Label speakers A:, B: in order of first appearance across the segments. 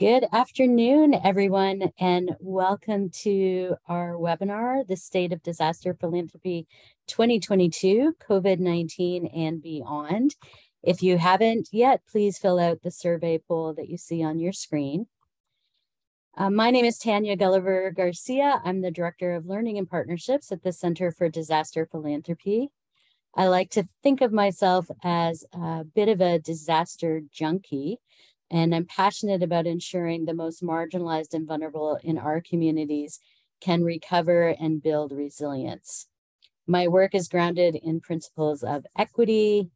A: Good afternoon, everyone, and welcome to our webinar, The State of Disaster Philanthropy 2022, COVID-19 and Beyond. If you haven't yet, please fill out the survey poll that you see on your screen. My name is Tanya Gulliver Garcia. I'm the Director of Learning and Partnerships at the Center for Disaster Philanthropy. I like to think of myself as a bit of a disaster junkie, and I'm passionate about ensuring the most marginalized and vulnerable in our communities can recover and build resilience. My work is grounded in principles of equity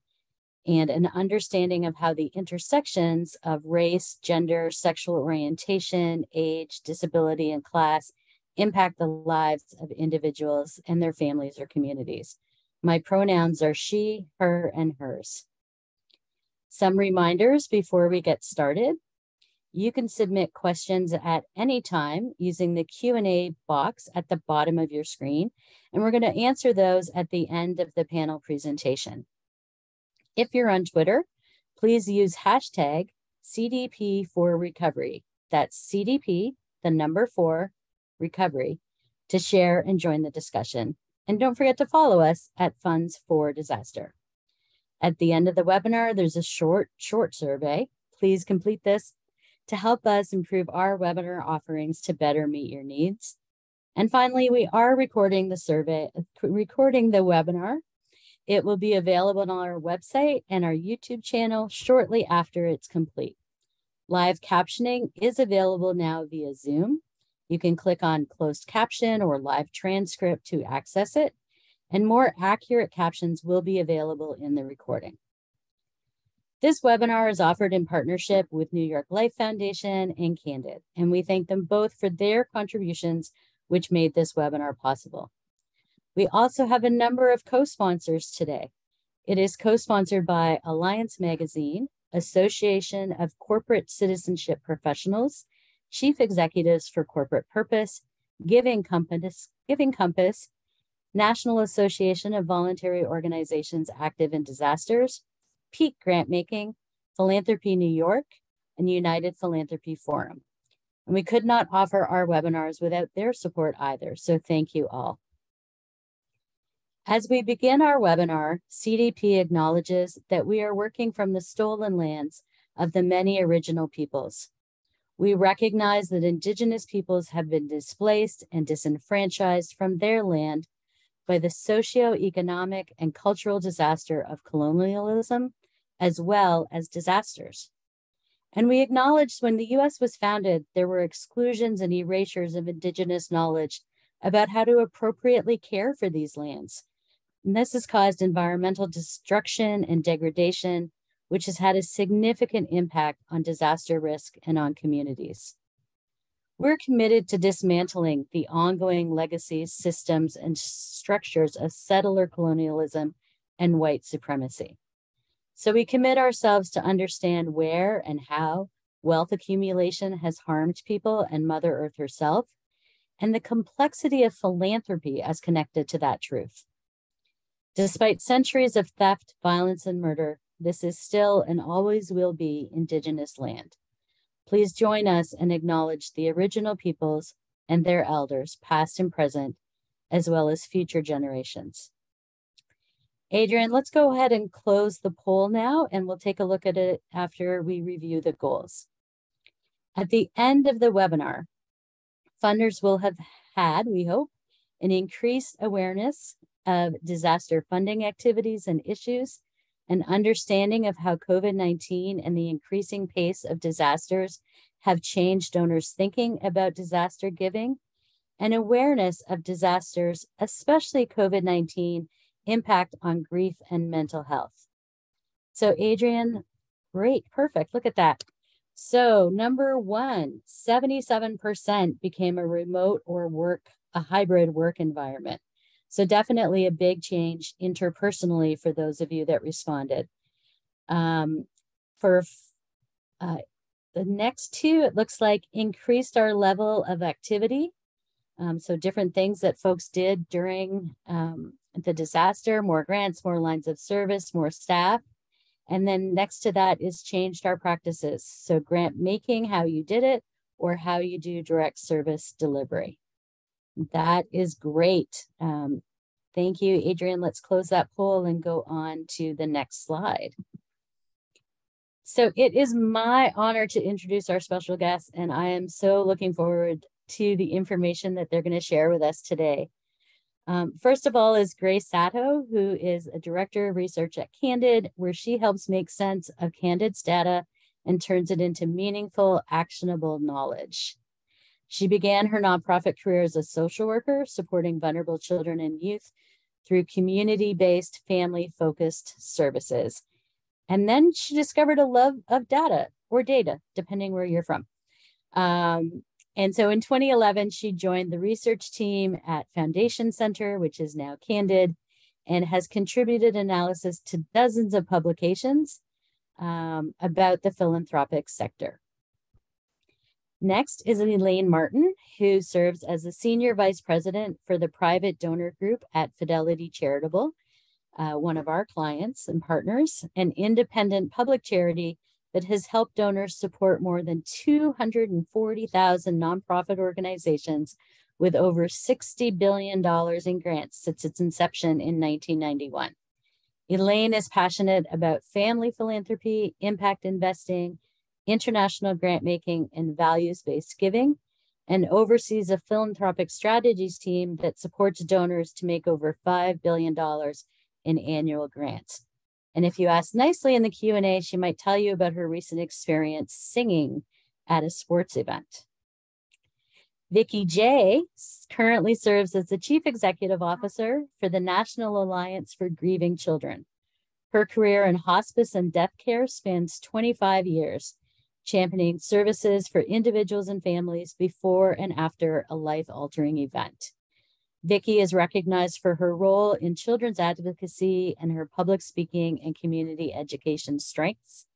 A: and an understanding of how the intersections of race, gender, sexual orientation, age, disability, and class impact the lives of individuals and their families or communities. My pronouns are she, her, and hers. Some reminders before we get started. You can submit questions at any time using the Q&A box at the bottom of your screen, and we're going to answer those at the end of the panel presentation. If you're on Twitter, please use hashtag CDP4Recovery. That's CDP, the number 4, recovery, to share and join the discussion. And don't forget to follow us at Funds for Disaster. At the end of the webinar, there's a short survey. Please complete this to help us improve our webinar offerings to better meet your needs. And finally, we are recording the webinar. It will be available on our website and our YouTube channel shortly after it's complete. Live captioning is available now via Zoom. You can click on closed caption or live transcript to access it, and more accurate captions will be available in the recording. This webinar is offered in partnership with New York Life Foundation and Candid, and we thank them both for their contributions, which made this webinar possible. We also have a number of co-sponsors today. It is co-sponsored by Alliance Magazine, Association of Corporate Citizenship Professionals, Chief Executives for Corporate Purpose, Giving Compass, National Association of Voluntary Organizations Active in Disasters, Peak Grantmaking, Philanthropy New York, and United Philanthropy Forum. And we could not offer our webinars without their support either, so thank you all. As we begin our webinar, CDP acknowledges that we are working from the stolen lands of the many original peoples. We recognize that Indigenous peoples have been displaced and disenfranchised from their land by the socio-economic and cultural disaster of colonialism, as well as disasters. And we acknowledge when the US was founded, there were exclusions and erasures of Indigenous knowledge about how to appropriately care for these lands. And this has caused environmental destruction and degradation, which has had a significant impact on disaster risk and on communities. We're committed to dismantling the ongoing legacies, systems, and structures of settler colonialism and white supremacy. So we commit ourselves to understand where and how wealth accumulation has harmed people and Mother Earth herself, and the complexity of philanthropy as connected to that truth. Despite centuries of theft, violence, and murder, this is still and always will be Indigenous land. Please join us and acknowledge the original peoples and their elders, past and present, as well as future generations. Adrian, let's go ahead and close the poll now, and we'll take a look at it after we review the goals. At the end of the webinar, funders will have had, we hope, an increased awareness of disaster funding activities and issues, an understanding of how COVID-19 and the increasing pace of disasters have changed donors' thinking about disaster giving, and awareness of disasters, especially COVID-19, impact on grief and mental health. So Adrian, great, perfect, look at that. So number 1, 77% became a remote or a hybrid work environment. So definitely a big change interpersonally for those of you that responded. For the next 2, it looks like increased our level of activity. So different things that folks did during the disaster, more grants, more lines of service, more staff. And then next to that is changed our practices. So grant making, how you did it, or how you do direct service delivery. That is great. Thank you, Adrian. Let's close that poll and go on to the next slide. So it is my honor to introduce our special guest, and I am so looking forward to the information that they're going to share with us today. First of all is Grace Sato, who is a director of research at Candid, where she helps make sense of Candid's data and turns it into meaningful, actionable knowledge. She began her nonprofit career as a social worker, supporting vulnerable children and youth through community-based, family-focused services. And then she discovered a love of data, or data, depending where you're from. And so in 2011, she joined the research team at Foundation Center, which is now Candid, and has contributed analysis to dozens of publications about the philanthropic sector. Next is Elaine Martin, who serves as the Senior Vice President for the Private Donor Group at Fidelity Charitable, one of our clients and partners, an independent public charity that has helped donors support more than 240,000 nonprofit organizations with over $60 billion in grants since its inception in 1991. Elaine is passionate about family philanthropy, impact investing, international grant making, and values-based giving, and oversees a philanthropic strategies team that supports donors to make over $5 billion in annual grants. And if you ask nicely in the Q&A, she might tell you about her recent experience singing at a sports event. Vicki J. currently serves as the Chief Executive Officer for the National Alliance for Grieving Children. Her career in hospice and death care spans 25 years, championing services for individuals and families before and after a life-altering event. Vicki is recognized for her role in children's advocacy and her public speaking and community education strengths,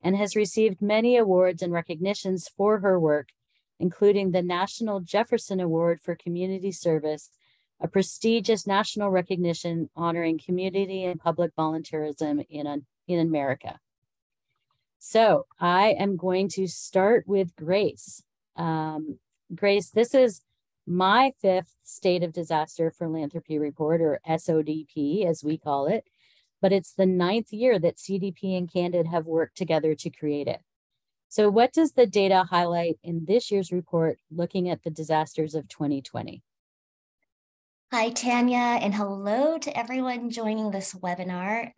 A: and has received many awards and recognitions for her work, including the National Jefferson Award for Community Service, a prestigious national recognition honoring community and public volunteerism in America. So I am going to start with Grace. Grace, this is my 5th State of Disaster Philanthropy Report, or SODP, as we call it, but it's the 9th year that CDP and Candid have worked together to create it. So what does the data highlight in this year's report, looking at the disasters of 2020?
B: Hi, Tanya, and hello to everyone joining this webinar.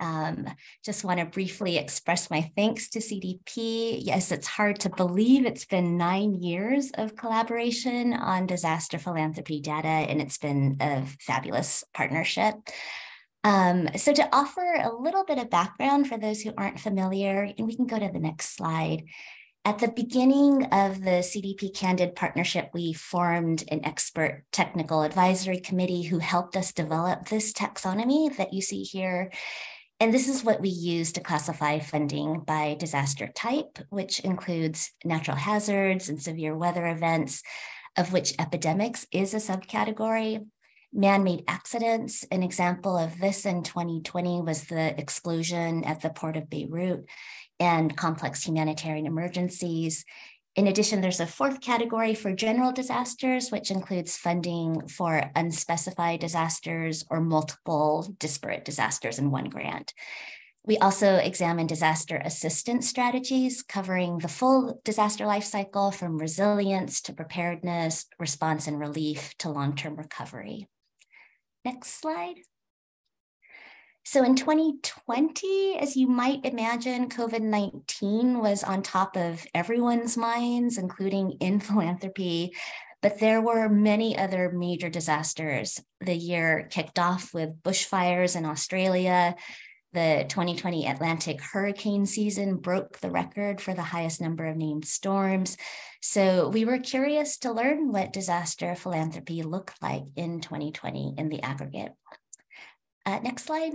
B: Just want to briefly express my thanks to CDP. Yes, it's hard to believe it's been 9 years of collaboration on disaster philanthropy data, and it's been a fabulous partnership. So to offer a little bit of background for those who aren't familiar, and we can go to the next slide. At the beginning of the CDP Candid partnership, we formed an expert technical advisory committee who helped us develop this taxonomy that you see here. And this is what we use to classify funding by disaster type, which includes natural hazards and severe weather events, of which epidemics is a subcategory. Man-made accidents, an example of this in 2020 was the explosion at the port of Beirut, and complex humanitarian emergencies. In addition, there's a 4th category for general disasters, which includes funding for unspecified disasters or multiple disparate disasters in one grant. We also examine disaster assistance strategies covering the full disaster life cycle, from resilience to preparedness, response and relief to long-term recovery. Next slide. So in 2020, as you might imagine, COVID-19 was on top of everyone's minds, including in philanthropy, but there were many other major disasters. The year kicked off with bushfires in Australia. The 2020 Atlantic hurricane season broke the record for the highest number of named storms. So we were curious to learn what disaster philanthropy looked like in 2020 in the aggregate. Next slide.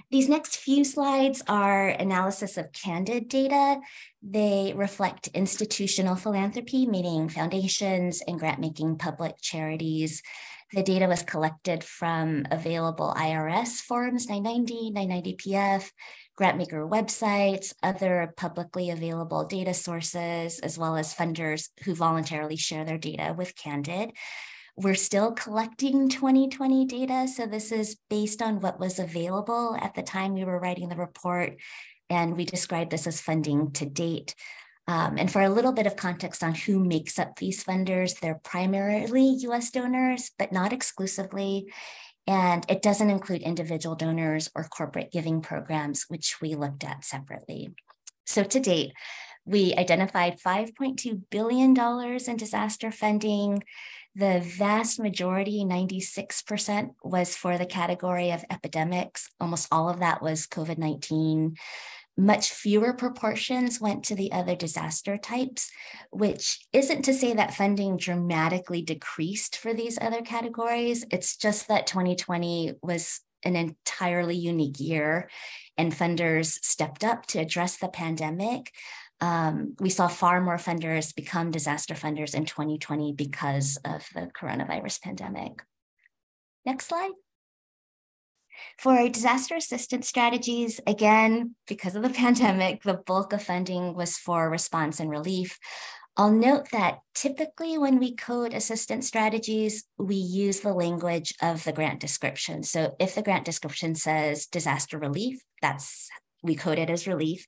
B: These next few slides are analysis of Candid data. They reflect institutional philanthropy, meaning foundations and grant-making public charities. The data was collected from available IRS forms 990, 990PF, grantmaker websites, other publicly available data sources, as well as funders who voluntarily share their data with Candid. We're still collecting 2020 data, so this is based on what was available at the time we were writing the report, and we describe this as funding to date. And for a little bit of context on who makes up these funders, they're primarily US donors, but not exclusively. And it doesn't include individual donors or corporate giving programs, which we looked at separately. So to date, we identified $5.2 billion in disaster funding. The vast majority, 96%, was for the category of epidemics. Almost all of that was COVID-19. Much fewer proportions went to the other disaster types, which isn't to say that funding dramatically decreased for these other categories. It's just that 2020 was an entirely unique year and funders stepped up to address the pandemic. We saw far more funders become disaster funders in 2020 because of the coronavirus pandemic. Next slide. For disaster assistance strategies, again, because of the pandemic, the bulk of funding was for response and relief. I'll note that typically when we code assistance strategies, we use the language of the grant description. So if the grant description says disaster relief, we code it as relief.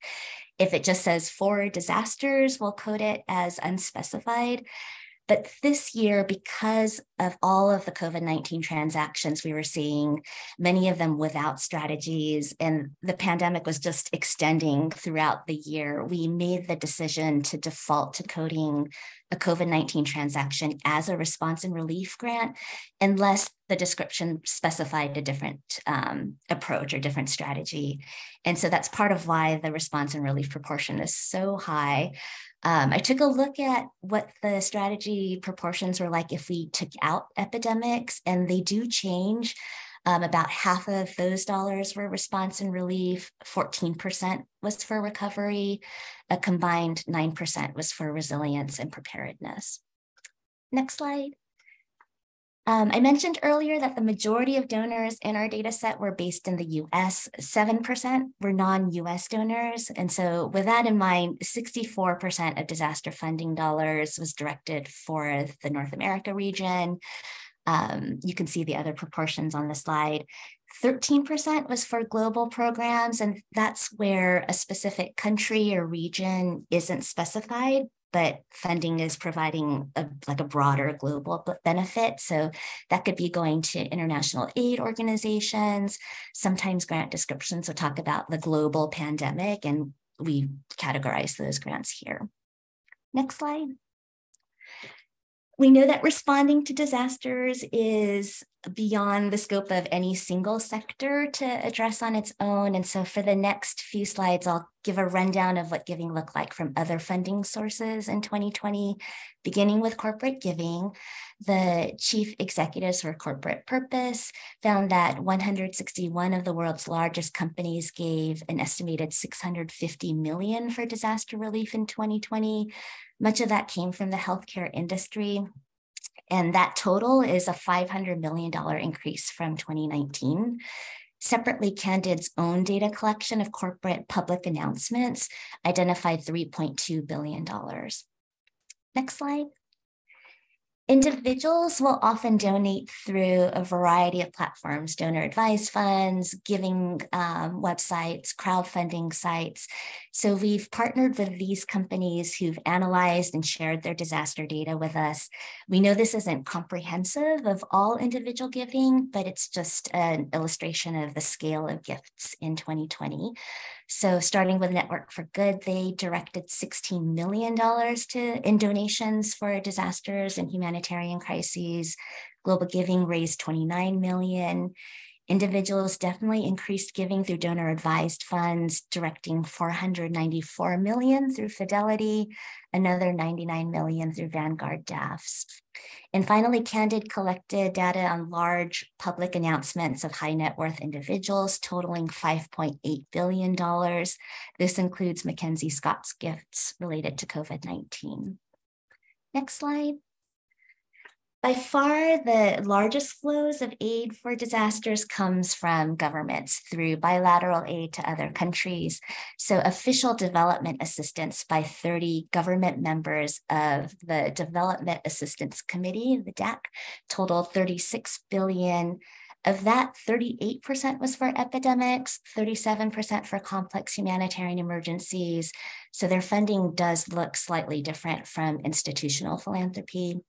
B: If it just says for disasters, we'll code it as unspecified. But this year, because of all of the COVID-19 transactions we were seeing, many of them without strategies, and the pandemic was just extending throughout the year, we made the decision to default to coding a COVID-19 transaction as a response and relief grant, unless the description specified a different approach or different strategy. And so that's part of why the response and relief proportion is so high. I took a look at what the strategy proportions were like if we took out epidemics, and they do change. About half of those dollars were response and relief, 14% was for recovery, a combined 9% was for resilience and preparedness. Next slide. I mentioned earlier that the majority of donors in our data set were based in the US, 7% were non-US donors. And so with that in mind, 64% of disaster funding dollars was directed for the North America region. You can see the other proportions on the slide. 13% was for global programs, and that's where a specific country or region isn't specified, but funding is providing a broader global benefit. So that could be going to international aid organizations. Sometimes grant descriptions will talk about the global pandemic, and we categorize those grants here. Next slide. We know that responding to disasters is beyond the scope of any single sector to address on its own. And so for the next few slides, I'll give a rundown of what giving looked like from other funding sources in 2020, beginning with corporate giving. The chief executives for corporate purpose found that 161 of the world's largest companies gave an estimated $650 million for disaster relief in 2020. Much of that came from the healthcare industry. And that total is a $500 million increase from 2019. Separately, Candid's own data collection of corporate public announcements identified $3.2 billion. Next slide. Individuals will often donate through a variety of platforms, donor advised funds, giving websites, crowdfunding sites. So we've partnered with these companies who've analyzed and shared their disaster data with us. We know this isn't comprehensive of all individual giving, but it's just an illustration of the scale of gifts in 2020. So starting with Network for Good, they directed $16 million in donations for disasters and humanitarian crises. Global Giving raised $29 million. Individuals definitely increased giving through donor advised funds, directing $494 million through Fidelity, another $99 million through Vanguard DAFs. And finally, Candid collected data on large public announcements of high net worth individuals totaling $5.8 billion. This includes Mackenzie Scott's gifts related to COVID-19. Next slide. By far, the largest flows of aid for disasters comes from governments through bilateral aid to other countries. So official development assistance by 30 government members of the Development Assistance Committee, the DAC, totaled $36 billion. Of that, 38% was for epidemics, 37% for complex humanitarian emergencies. So their funding does look slightly different from institutional philanthropy.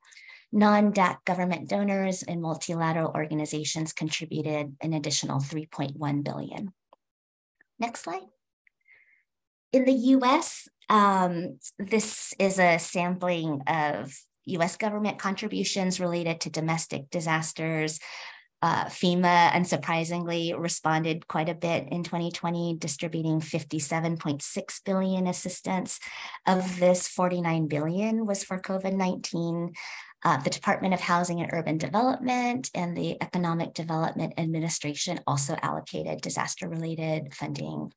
B: Non-DAC government donors and multilateral organizations contributed an additional $3.1 billion. Next slide. In the US, this is a sampling of US government contributions related to domestic disasters. FEMA, unsurprisingly, responded quite a bit in 2020, distributing $57.6 billion assistance. Of this, $49 billion was for COVID-19. The Department of Housing and Urban Development and the Economic Development Administration also allocated disaster-related funding.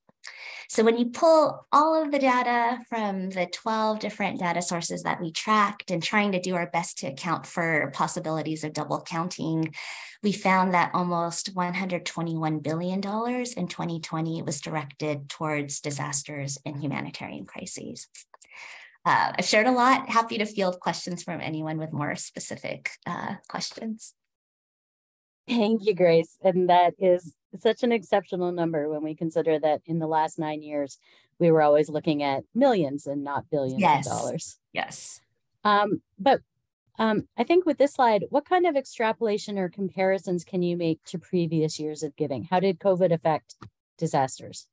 B: So when you pull all of the data from the 12 different data sources that we tracked and trying to do our best to account for possibilities of double counting, we found that almost $121 billion in 2020 was directed towards disasters and humanitarian crises. I've shared a lot. Happy to field questions from anyone with more specific questions.
A: Thank you, Grace. And that is such an exceptional number when we consider that in the last 9 years, we were always looking at millions and not billions of dollars.
B: Yes.
A: But I think with this slide, what kind of extrapolation or comparisons can you make to previous years of giving? How did COVID affect disasters?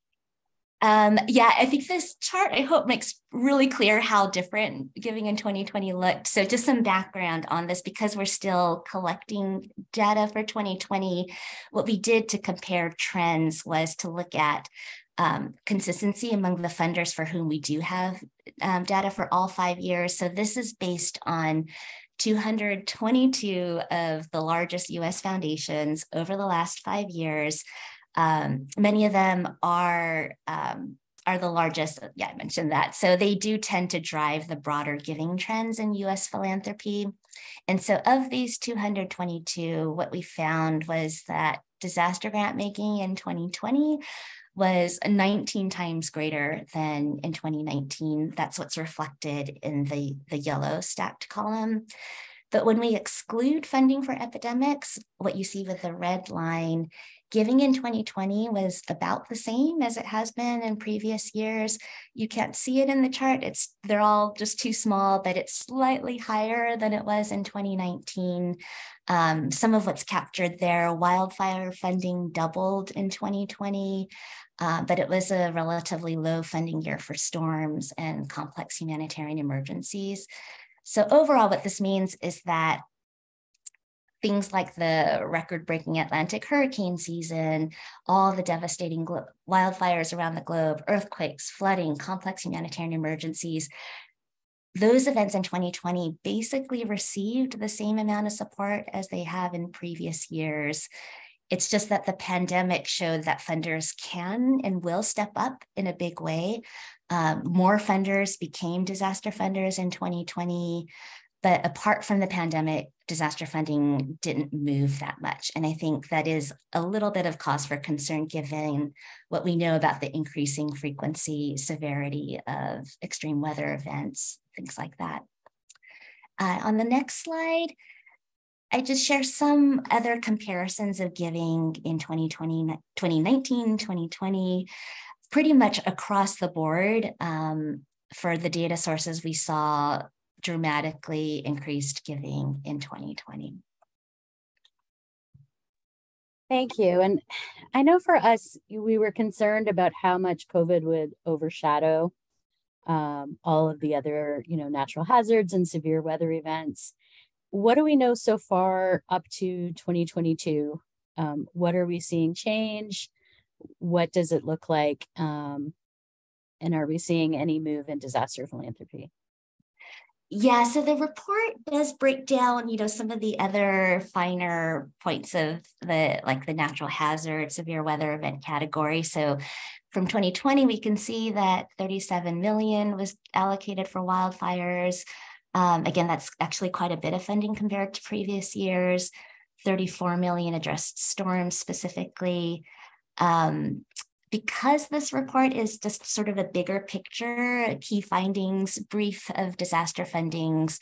B: Yeah, I think this chart, I hope, makes really clear how different giving in 2020 looked. So just some background on this, because we're still collecting data for 2020, what we did to compare trends was to look at consistency among the funders for whom we do have data for all 5 years. So this is based on 222 of the largest US foundations over the last 5 years. Many of them are the largest. Yeah, I mentioned that. So they do tend to drive the broader giving trends in US philanthropy. And so of these 222, what we found was that disaster grant making in 2020 was 19 times greater than in 2019. That's what's reflected in the yellow stacked column. But when we exclude funding for epidemics, what you see with the red line, giving in 2020 was about the same as it has been in previous years. You can't see it in the chart. They're all just too small, but it's slightly higher than it was in 2019. Some of what's captured there, wildfire funding doubled in 2020, but it was a relatively low funding year for storms and complex humanitarian emergencies. So overall, what this means is that things like the record-breaking Atlantic hurricane season, all the devastating wildfires around the globe, earthquakes, flooding, complex humanitarian emergencies, those events in 2020 basically received the same amount of support as they have in previous years. It's just that the pandemic showed that funders can and will step up in a big way. More funders became disaster funders in 2020, but apart from the pandemic, disaster funding didn't move that much. And I think that is a little bit of cause for concern given what we know about the increasing frequency, severity of extreme weather events, things like that. On the next slide, I just share some other comparisons of giving in 2020, 2019, 2020, pretty much across the board. For the data sources, we saw dramatically increased giving in 2020.
A: Thank you. And I know for us, we were concerned about how much COVID would overshadow all of the other, natural hazards and severe weather events. What do we know so far up to 2022? What are we seeing change? What does it look like? And are we seeing any move in disaster philanthropy?
B: Yeah, so the report does break down, some of the other finer points of the natural hazard, severe weather event category. So from 2020, we can see that 37 million was allocated for wildfires. Again, that's actually quite a bit of funding compared to previous years. 34 million addressed storms specifically. Because this report is just sort of a bigger picture, key findings, brief of disaster fundings,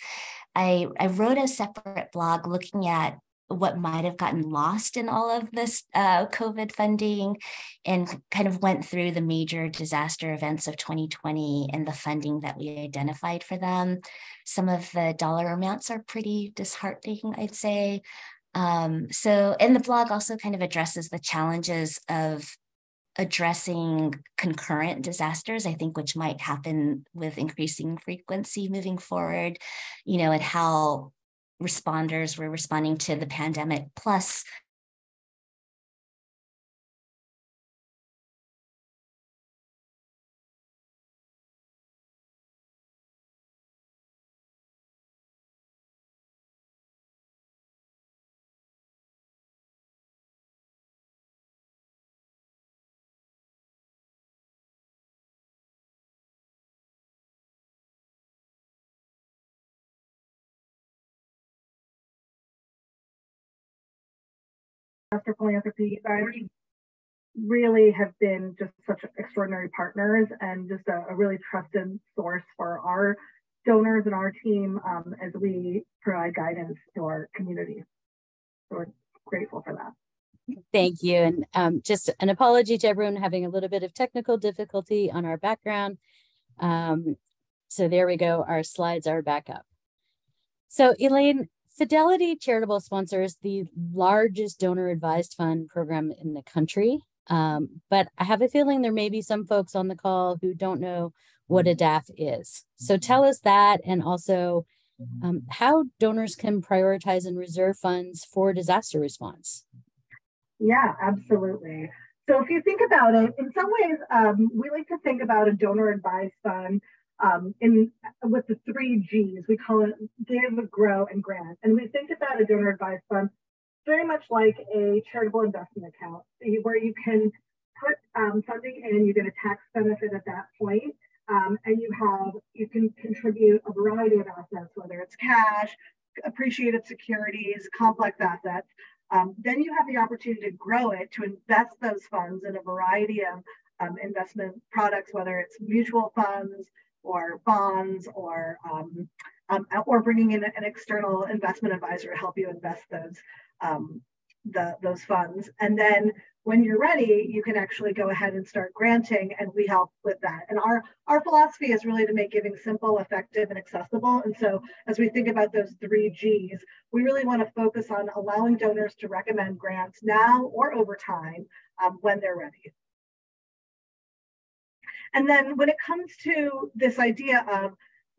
B: I wrote a separate blog looking at what might have gotten lost in all of this COVID funding, and kind of went through the major disaster events of 2020 and the funding that we identified for them. Some of the dollar amounts are pretty disheartening, I'd say. And the blog also kind of addresses the challenges of addressing concurrent disasters, I think, which might happen with increasing frequency moving forward, and how responders were responding to the pandemic plus
C: Disaster Philanthropy really have been just such extraordinary partners and just a really trusted source for our donors and our team as we provide guidance to our community. So we're grateful for that.
A: Thank you. And just an apology to everyone having a little bit of technical difficulty on our background. So there we go. Our slides are back up. So Elaine, Fidelity Charitable sponsors the largest donor advised fund program in the country. But I have a feeling there may be some folks on the call who don't know what a DAF is. So tell us that, and also how donors can prioritize and reserve funds for disaster response.
C: Yeah, absolutely. So if you think about it, in some ways, we like to think about a donor advised fund with the 3 G's. We call it give, grow, and grant. And we think about a donor advised fund very much like a charitable investment account, where you can put funding in, you get a tax benefit at that point, and you can contribute a variety of assets, whether it's cash, appreciated securities, complex assets. Then you have the opportunity to grow it, to invest those funds in a variety of investment products, whether it's mutual funds or bonds, or bringing in an external investment advisor to help you invest those funds. And then when you're ready, you can actually go ahead and start granting, and we help with that. And our philosophy is really to make giving simple, effective, and accessible. And so as we think about those 3 G's, we really want to focus on allowing donors to recommend grants now or over time when they're ready. And then when it comes to this idea of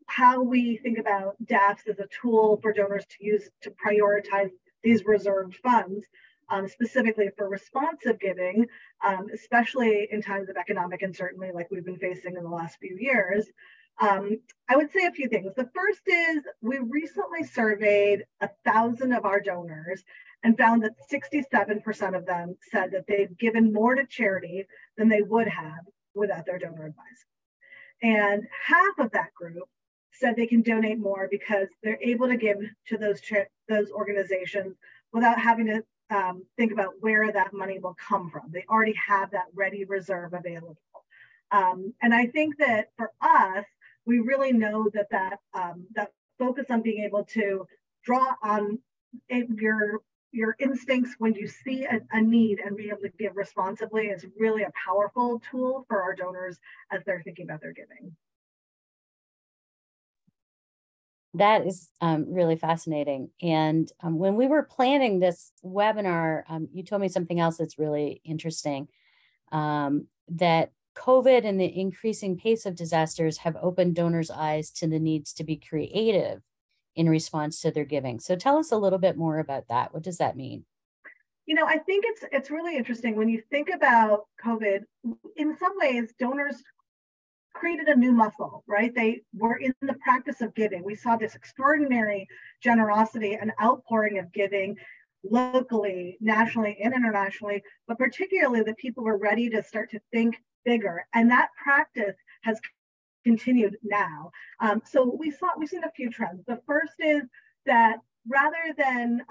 C: how we think about DAFs as a tool for donors to use to prioritize these reserved funds, specifically for responsive giving, especially in times of economic uncertainty like we've been facing in the last few years, I would say a few things. The first is we recently surveyed 1,000 of our donors and found that 67% of them said that they've given more to charity than they would have without their donor advice. And half of that group said they can donate more because they're able to give to those organizations without having to think about where that money will come from. They already have that ready reserve available. And I think that for us, we really know that focus on being able to draw on your instincts when you see a need and be able to give responsibly is really a powerful tool for our donors as they're thinking about their giving.
A: That is really fascinating. And when we were planning this webinar, you told me something else that's really interesting, that COVID and the increasing pace of disasters have opened donors' eyes to the needs to be creative in response to their giving. So tell us a little bit more about that. What does that mean?
C: I think it's really interesting when you think about COVID. In some ways, donors created a new muscle, right? They were in the practice of giving. We saw this extraordinary generosity and outpouring of giving locally, nationally, and internationally, but particularly that people were ready to start to think bigger. And that practice has continued now. So we've seen a few trends. The first is that rather than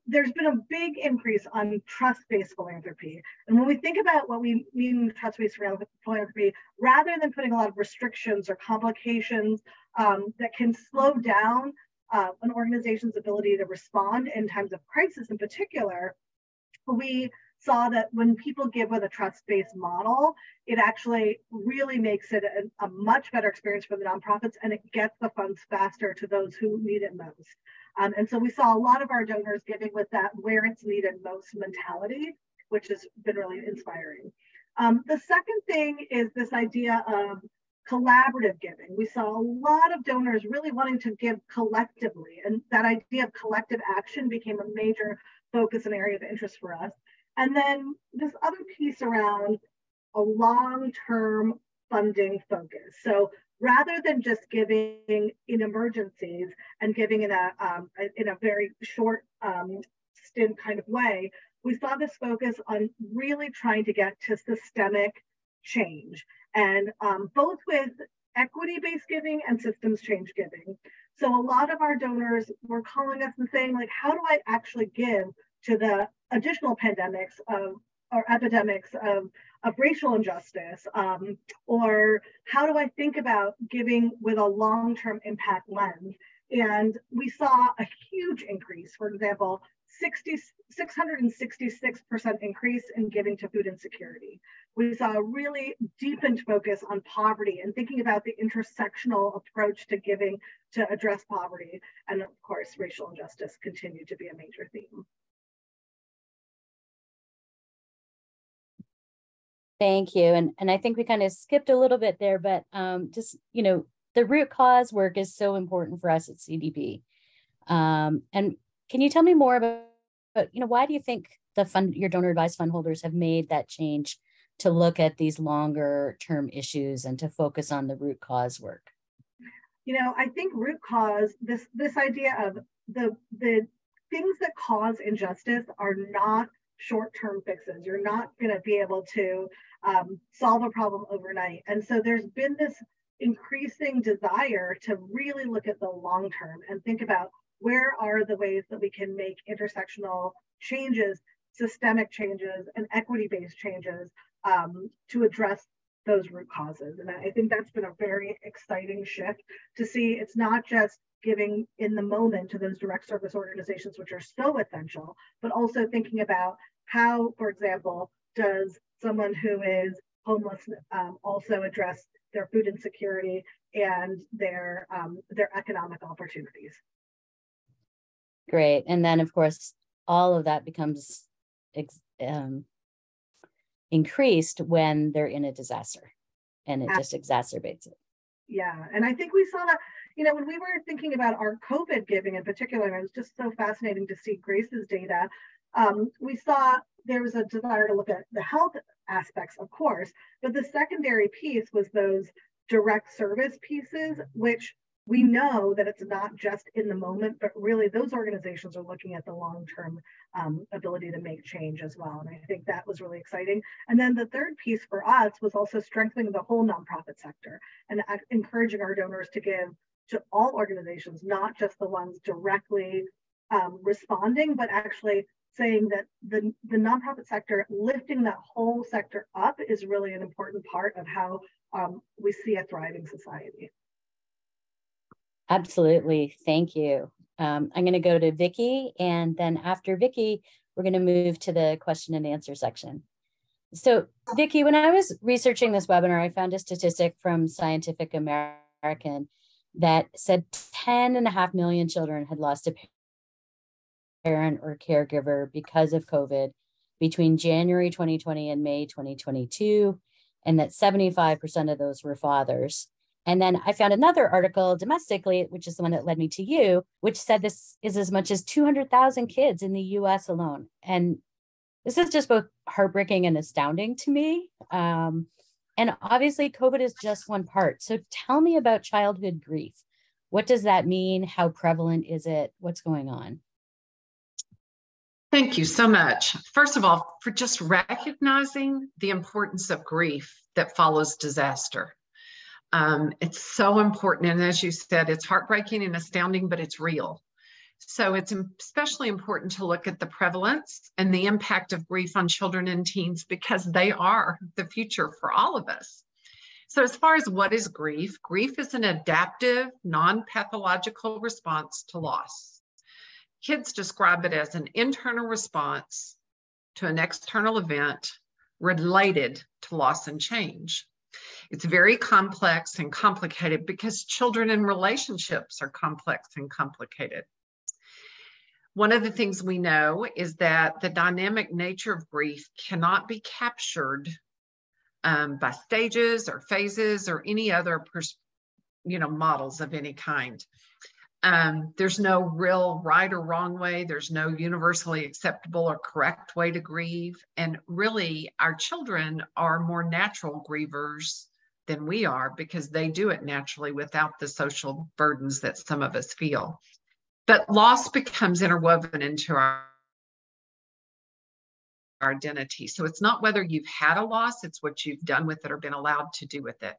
C: there's been a big increase on trust-based philanthropy. And when we think about what we mean trust-based philanthropy, rather than putting a lot of restrictions or complications that can slow down an organization's ability to respond in times of crisis in particular, we saw that when people give with a trust-based model, it actually really makes it a much better experience for the nonprofits, and it gets the funds faster to those who need it most. And so we saw a lot of our donors giving with that where it's needed most mentality, which has been really inspiring. The second thing is this idea of collaborative giving. We saw a lot of donors really wanting to give collectively, and that idea of collective action became a major focus and area of interest for us. And then this other piece around a long-term funding focus. So rather than just giving in emergencies and giving in a very short stint kind of way, we saw this focus on really trying to get to systemic change, and both with equity-based giving and systems change giving. So a lot of our donors were calling us and saying, like, how do I actually give to the additional pandemics or epidemics of racial injustice, or how do I think about giving with a long-term impact lens? And we saw a huge increase, for example, 666% increase in giving to food insecurity. We saw a really deepened focus on poverty and thinking about the intersectional approach to giving to address poverty. And of course, racial injustice continued to be a major theme.
A: Thank you. And I think we kind of skipped a little bit there, but just, the root cause work is so important for us at CDP. And can you tell me more about why do you think your donor advised fund holders have made that change to look at these longer term issues and to focus on the root cause work?
C: I think root cause, this idea of the things that cause injustice are not short-term fixes. You're not going to be able to solve a problem overnight. And so there's been this increasing desire to really look at the long term and think about where are the ways that we can make intersectional changes, systemic changes, and equity-based changes to address those root causes. And I think that's been a very exciting shift to see. It's not just giving in the moment to those direct service organizations, which are so essential, but also thinking about how, for example, does someone who is homeless also address their food insecurity and their economic opportunities.
A: Great. And then, of course, all of that becomes increased when they're in a disaster, and it just exacerbates it.
C: Yeah. And I think we saw that, when we were thinking about our COVID giving in particular, and it was just so fascinating to see Grace's data, we saw there was a desire to look at the health aspects, of course, but the secondary piece was those direct service pieces, which we know that it's not just in the moment, but really those organizations are looking at the long-term ability to make change as well. And I think that was really exciting. And then the third piece for us was also strengthening the whole nonprofit sector and encouraging our donors to give to all organizations, not just the ones directly responding, but actually saying that the nonprofit sector, lifting that whole sector up is really an important part of how we see a thriving society.
A: Absolutely. Thank you. I'm going to go to Vicki, and then after Vicki, we're going to move to the question and answer section. So Vicki, when I was researching this webinar, I found a statistic from Scientific American that said 10.5 million children had lost a parent or caregiver because of COVID between January 2020 and May 2022, and that 75% of those were fathers. And then I found another article domestically, which is the one that led me to you, which said this is as much as 200,000 kids in the US alone. And this is just both heartbreaking and astounding to me. And obviously COVID is just one part. So tell me about childhood grief. What does that mean? How prevalent is it? What's going on?
D: Thank you so much. First of all, for just recognizing the importance of grief that follows disaster. It's so important. And as you said, it's heartbreaking and astounding, but it's real. So it's especially important to look at the prevalence and the impact of grief on children and teens, because they are the future for all of us. So as far as what is grief, grief is an adaptive, non-pathological response to loss. Kids describe it as an internal response to an external event related to loss and change. It's very complex and complicated because children and relationships are complex and complicated. One of the things we know is that the dynamic nature of grief cannot be captured by stages or phases or any other models of any kind. There's no real right or wrong way. There's no universally acceptable or correct way to grieve. And really, our children are more natural grievers than we are, because they do it naturally without the social burdens that some of us feel. But loss becomes interwoven into our identity. So it's not whether you've had a loss, it's what you've done with it or been allowed to do with it.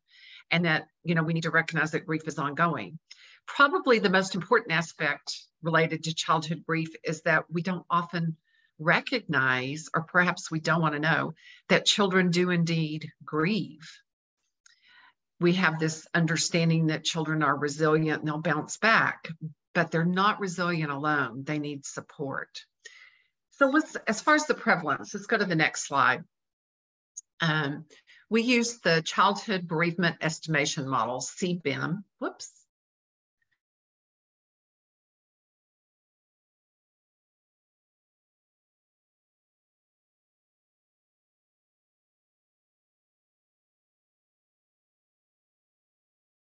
D: And that, we need to recognize that grief is ongoing. Probably the most important aspect related to childhood grief is that we don't often recognize, or perhaps we don't want to know, that children do indeed grieve. We have this understanding that children are resilient and they'll bounce back, but they're not resilient alone. They need support. So as far as the prevalence, let's go to the next slide. We use the childhood bereavement estimation model, CBEM. Whoops.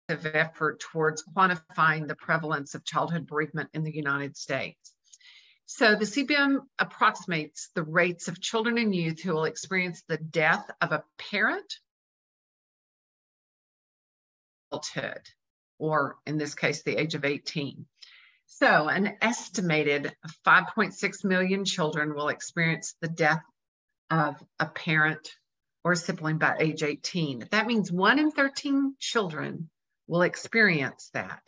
D: Effort towards quantifying the prevalence of childhood bereavement in the United States. So the CBEM approximates the rates of children and youth who will experience the death of a parent, adulthood, or in this case, the age of 18. So an estimated 5.6 million children will experience the death of a parent or sibling by age 18. That means 1 in 13 children will experience that.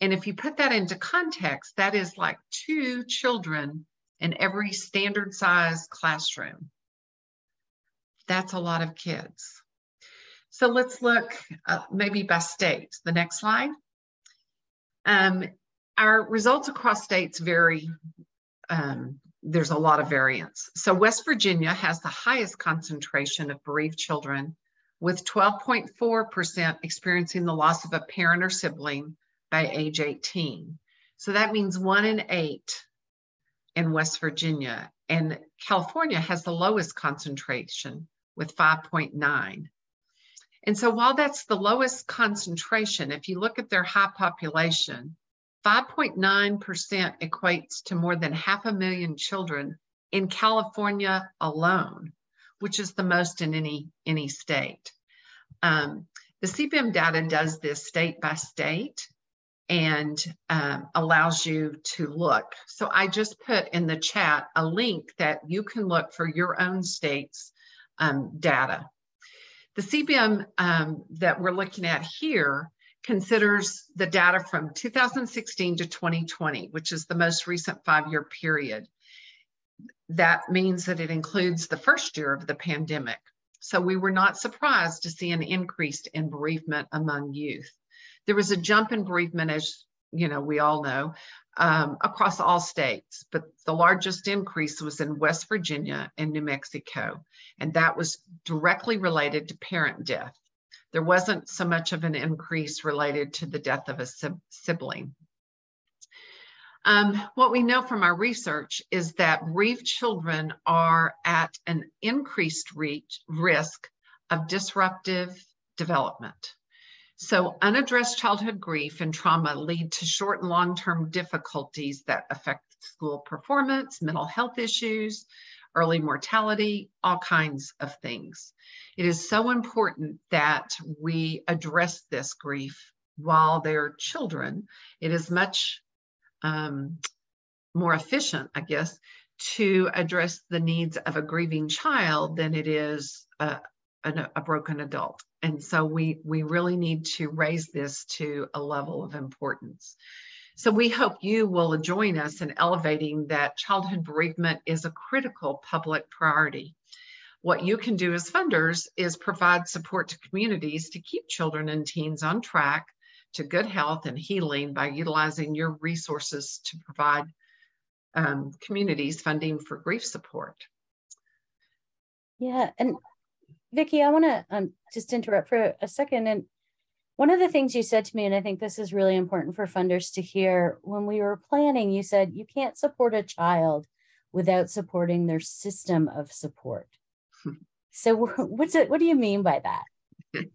D: And if you put that into context, that is like 2 children in every standard size classroom. That's a lot of kids. So let's look maybe by states. The next slide. Our results across states vary. There's a lot of variance. So West Virginia has the highest concentration of bereaved children, with 12.4% experiencing the loss of a parent or sibling by age 18. So that means 1 in 8 in West Virginia. And California has the lowest concentration with 5.9. And so while that's the lowest concentration, if you look at their high population, 5.9% equates to more than 500,000 children in California alone, which is the most in any state. The CBEM data does this state by state and allows you to look. So I just put in the chat a link that you can look for your own state's data. The CBEM that we're looking at here considers the data from 2016 to 2020, which is the most recent 5-year period. That means that it includes the first year of the pandemic. So we were not surprised to see an increase in bereavement among youth. There was a jump in bereavement, as we all know, across all states, but the largest increase was in West Virginia and New Mexico, and that was directly related to parent death. There wasn't so much of an increase related to the death of a sibling. What we know from our research is that bereaved children are at an increased risk of disruptive development. So unaddressed childhood grief and trauma lead to short and long-term difficulties that affect school performance, mental health issues, early mortality, all kinds of things. It is so important that we address this grief while they're children. It is much more efficient, I guess, to address the needs of a grieving child than it is a broken adult. And so we really need to raise this to a level of importance. So we hope you will join us in elevating that childhood bereavement is a critical public priority. What you can do as funders is provide support to communities to keep children and teens on track to good health and healing by utilizing your resources to provide communities funding for grief support.
A: Yeah, and Vicki, I want to just interrupt for a second. And one of the things you said to me, and I think this is really important for funders to hear, when we were planning, you said you can't support a child without supporting their system of support. So what do you mean by that?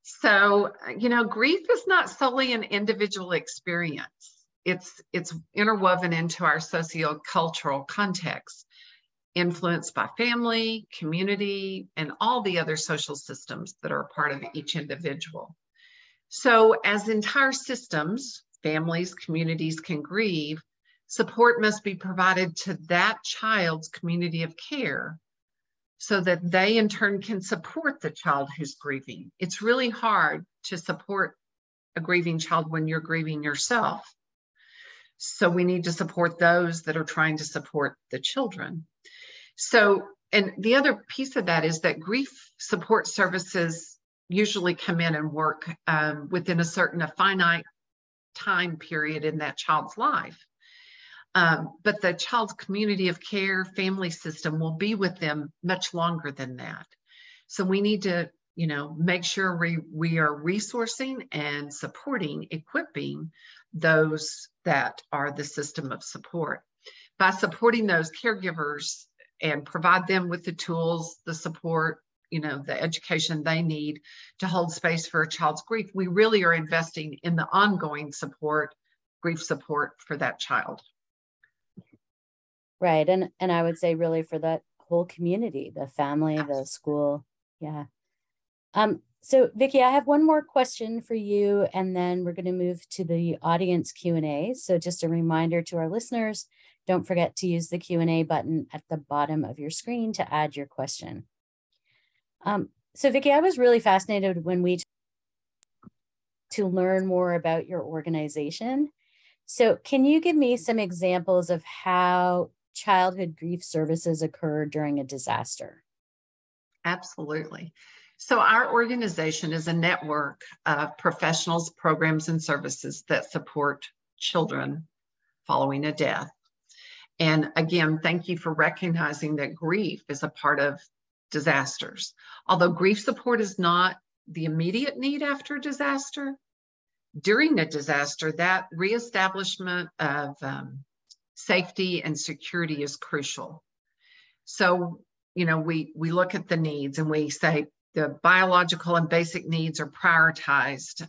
D: So, you know, grief is not solely an individual experience. It's interwoven into our sociocultural context, influenced by family, community, and all the other social systems that are a part of each individual. So as entire systems, families, communities can grieve, support must be provided to that child's community of care so that they in turn can support the child who's grieving. It's really hard to support a grieving child when you're grieving yourself. So we need to support those that are trying to support the children. So, and the other piece of that is that grief support services usually come in and work within a finite time period in that child's life. But the child's community of care, family system will be with them much longer than that. So we need to, you know, make sure we are resourcing and supporting, equipping those that are the system of support. By supporting those caregivers and provide them with the tools, the support, you know, the education they need to hold space for a child's grief, we really are investing in the ongoing support, grief support for that child.
A: Right. And I would say really for that whole community, the family, the school. Yeah. So Vicki, I have one more question for you, and then we're going to move to the audience Q&A. So just a reminder to our listeners, don't forget to use the Q&A button at the bottom of your screen to add your question. So Vicki, I was really fascinated when we to learn more about your organization. So can you give me some examples of how childhood grief services occur during a disaster?
D: Absolutely. So our organization is a network of professionals, programs, and services that support children following a death. And again, thank you for recognizing that grief is a part of disasters. Although grief support is not the immediate need after disaster, during a disaster, that reestablishment of safety and security is crucial. So, you know, we look at the needs and we say the biological and basic needs are prioritized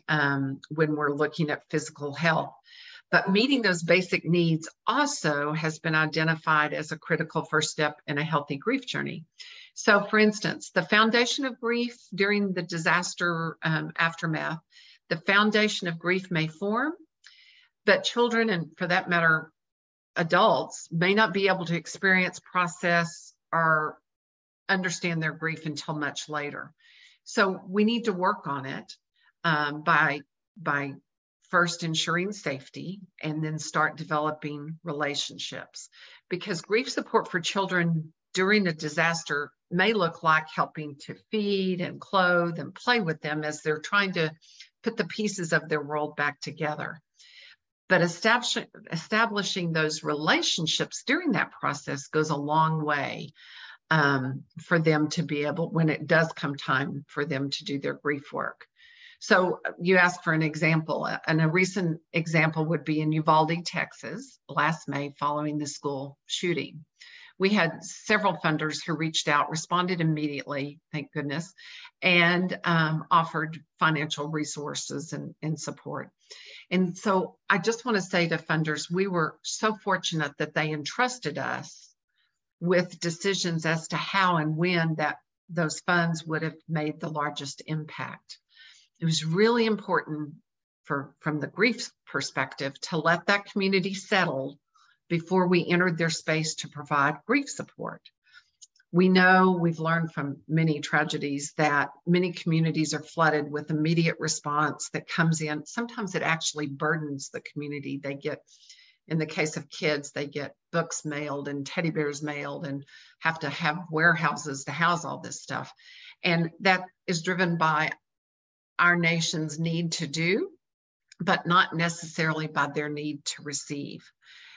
D: when we're looking at physical health. But meeting those basic needs also has been identified as a critical first step in a healthy grief journey. So for instance, the foundation of grief during the disaster aftermath, the foundation of grief may form, but children, and for that matter, adults, may not be able to experience, process, or understand their grief until much later. So we need to work on it by first ensuring safety and then start developing relationships. Because grief support for children during a disaster may look like helping to feed and clothe and play with them as they're trying to put the pieces of their world back together. But establishing those relationships during that process goes a long way for them to be able, when it does come time for them to do their grief work. So you asked for an example, and a recent example would be in Uvalde, Texas, last May following the school shooting. We had several funders who reached out, responded immediately, thank goodness, and offered financial resources and support. And so I just want to say to funders, we were so fortunate that they entrusted us with decisions as to how and when those funds would have made the largest impact. It was really important from the grief perspective to let that community settle before we entered their space to provide grief support. We know, we've learned from many tragedies that many communities are flooded with immediate response that comes in. Sometimes it actually burdens the community. They get, in the case of kids, they get books mailed and teddy bears mailed and have to have warehouses to house all this stuff. And that is driven by our nation's need to do, but not necessarily by their need to receive.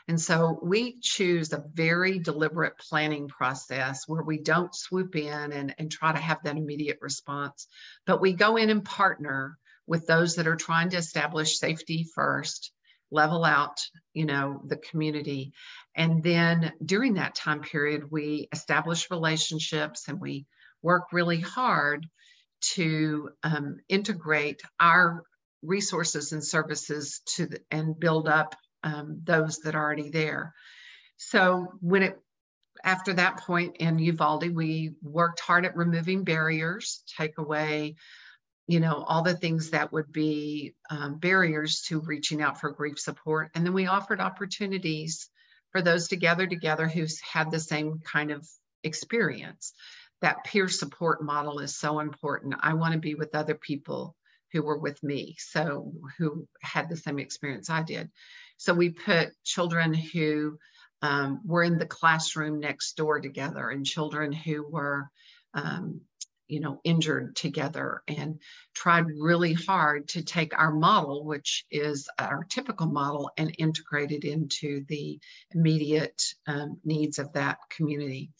D: And so we choose a very deliberate planning process where we don't swoop in and try to have that immediate response, but we go in and partner with those that are trying to establish safety first, level out, the community. And then during that time period, we establish relationships and we work really hard to integrate our resources and services and build up those that are already there. So after that point in Uvalde, we worked hard at removing barriers, take away, all the things that would be barriers to reaching out for grief support. And then we offered opportunities for those to gather together who's had the same kind of experience. That peer support model is so important. I want to be with other people who were with me, so who had the same experience I did. So we put children who were in the classroom next door together and children who were, injured together, and tried really hard to take our model, which is our typical model, and integrate it into the immediate needs of that community.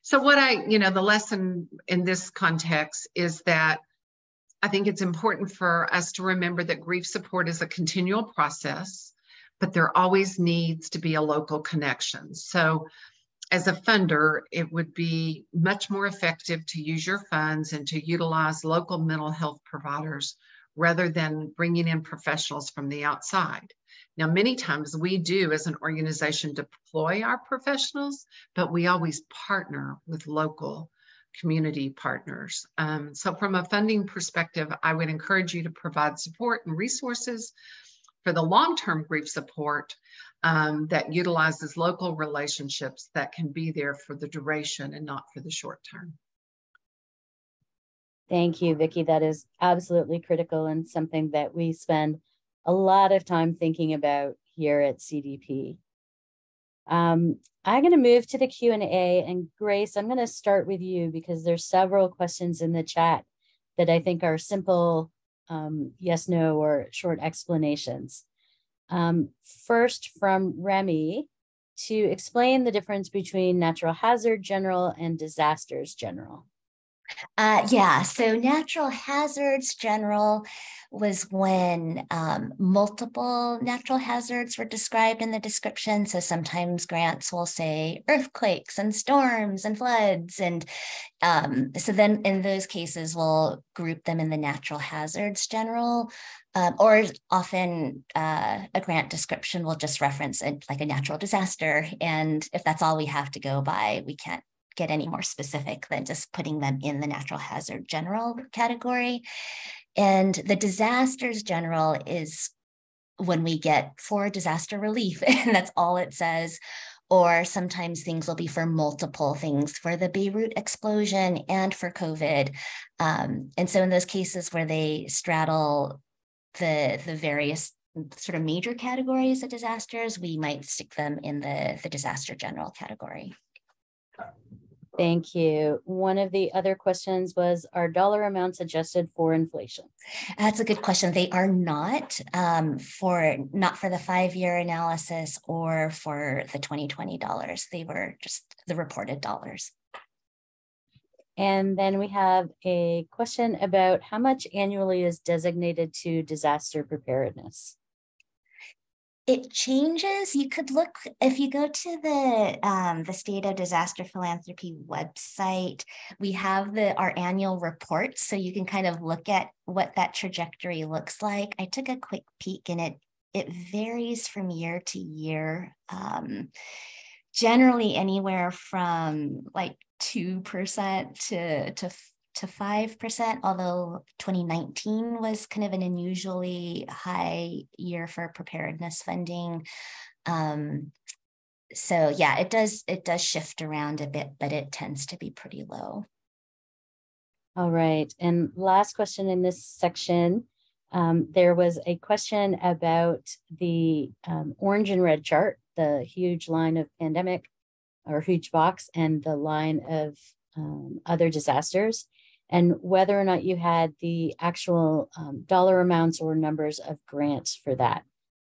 D: So the lesson in this context is that I think it's important for us to remember that grief support is a continual process, but there always needs to be a local connection. So as a funder, it would be much more effective to use your funds and to utilize local mental health providers rather than bringing in professionals from the outside. Now, many times we do as an organization deploy our professionals, but we always partner with local community partners. So from a funding perspective, I would encourage you to provide support and resources for the long-term grief support that utilizes local relationships that can be there for the duration and not for the short term.
A: Thank you, Vicki. That is absolutely critical and something that we spend a lot of time thinking about here at CDP. I'm going to move to the Q&A, and Grace, I'm going to start with you because there's several questions in the chat that I think are simple yes, no, or short explanations. First from Remy, to explain the difference between natural hazard general and disasters general.
B: So natural hazards general was when multiple natural hazards were described in the description. So sometimes grants will say earthquakes and storms and floods. And so then in those cases, we'll group them in the natural hazards general. Or often a grant description will just reference like a natural disaster. And if that's all we have to go by, we can't get any more specific than just putting them in the natural hazard general category. And the disasters general is when we get for disaster relief, and that's all it says. Or sometimes things will be for multiple things, for the Beirut explosion and for COVID. And so in those cases where they straddle the various sort of major categories of disasters, we might stick them in the disaster general category.
A: Thank you. One of the other questions was, are dollar amounts adjusted for inflation?
B: That's a good question. They are not not for the 5-year analysis or for the 2020 dollars. They were just the reported dollars.
A: And then we have a question about how much annually is designated to disaster preparedness.
B: It changes. You could look, if you go to the State of Disaster Philanthropy website, we have our annual report, so you can kind of look at what that trajectory looks like. I took a quick peek, and it varies from year to year. Generally anywhere from like 2% to 5%, although 2019 was kind of an unusually high year for preparedness funding. So yeah, it does shift around a bit, but it tends to be pretty low.
A: All right. And last question in this section. There was a question about the orange and red chart, the huge line of pandemic or huge box, and the line of other disasters, and whether or not you had the actual dollar amounts or numbers of grants for that.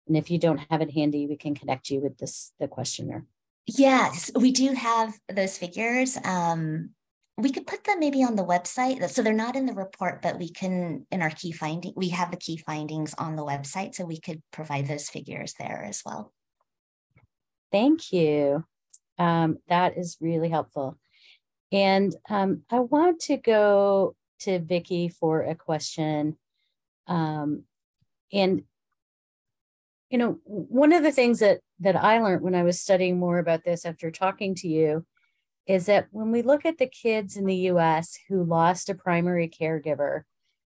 A: And if you don't have it handy, we can connect you with the questioner.
B: Yes, we do have those figures. We could put them maybe on the website. So they're not in the report, but we can, in our key finding, we have the key findings on the website, so we could provide those figures there as well.
A: Thank you. That is really helpful. And I want to go to Vicki for a question. And, you know, one of the things that I learned when I was studying more about this after talking to you is that when we look at the kids in the US who lost a primary caregiver,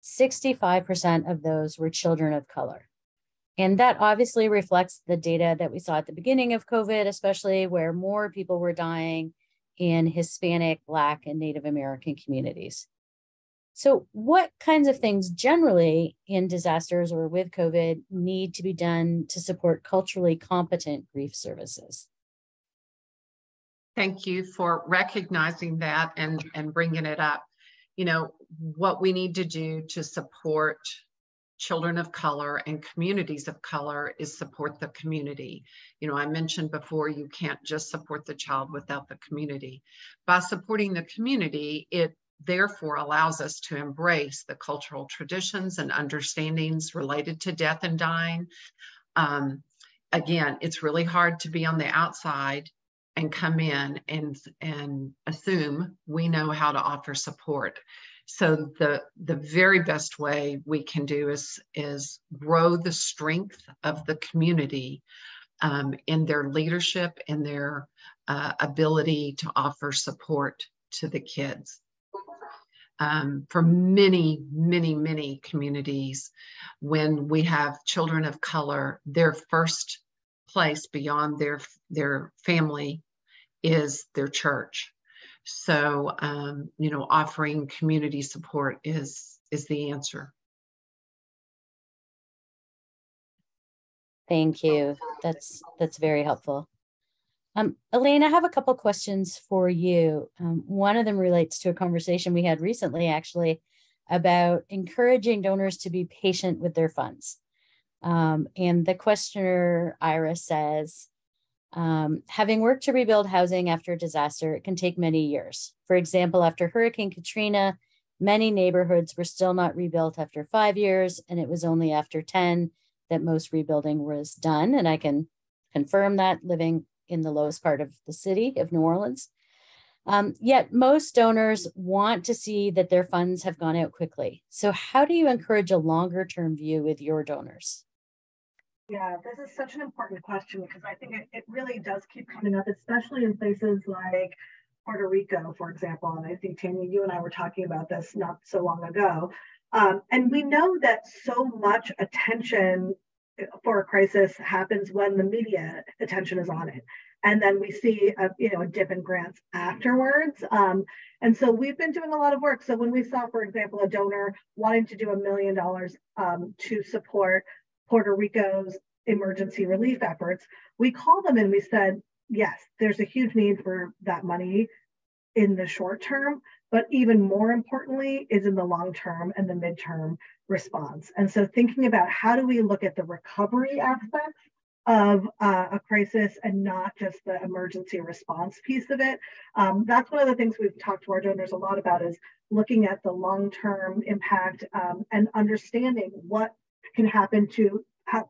A: 65% of those were children of color. And that obviously reflects the data that we saw at the beginning of COVID, especially where more people were dying in Hispanic, Black, and Native American communities. So what kinds of things generally in disasters or with COVID need to be done to support culturally competent grief services?
D: Thank you for recognizing that and bringing it up. You know, what we need to do to support children of color and communities of color is support the community. You know, I mentioned before, you can't just support the child without the community. By supporting the community, it therefore allows us to embrace the cultural traditions and understandings related to death and dying. Again, it's really hard to be on the outside and come in and assume we know how to offer support. So the very best way we can do is grow the strength of the community in their leadership and their ability to offer support to the kids. For many, many, many communities, when we have children of color, their first place beyond their family is their church. So, you know, offering community support is the answer.
A: Thank you. That's very helpful. Elaine, I have a couple questions for you. One of them relates to a conversation we had recently, actually, about encouraging donors to be patient with their funds. And the questioner, Ira, says, having worked to rebuild housing after a disaster, it can take many years. For example, after Hurricane Katrina, many neighborhoods were still not rebuilt after 5 years, and it was only after 10 that most rebuilding was done. And I can confirm that, living in the lowest part of the city of New Orleans. Yet most donors want to see that their funds have gone out quickly. So how do you encourage a longer term view with your donors?
C: Yeah, this is such an important question because I think it really does keep coming up, especially in places like Puerto Rico, for example. And I think, Tanya, you and I were talking about this not so long ago. And we know that so much attention for a crisis happens when the media attention is on it. And then we see a dip in grants afterwards. And so we've been doing a lot of work. So when we saw, for example, a donor wanting to do $1 million to support Puerto Rico's emergency relief efforts, we called them and we said, yes, there's a huge need for that money in the short term, but even more importantly is in the long term and the midterm response. And so thinking about how do we look at the recovery aspects of a crisis and not just the emergency response piece of it. That's one of the things we've talked to our donors a lot about, is looking at the long-term impact and understanding what can happen to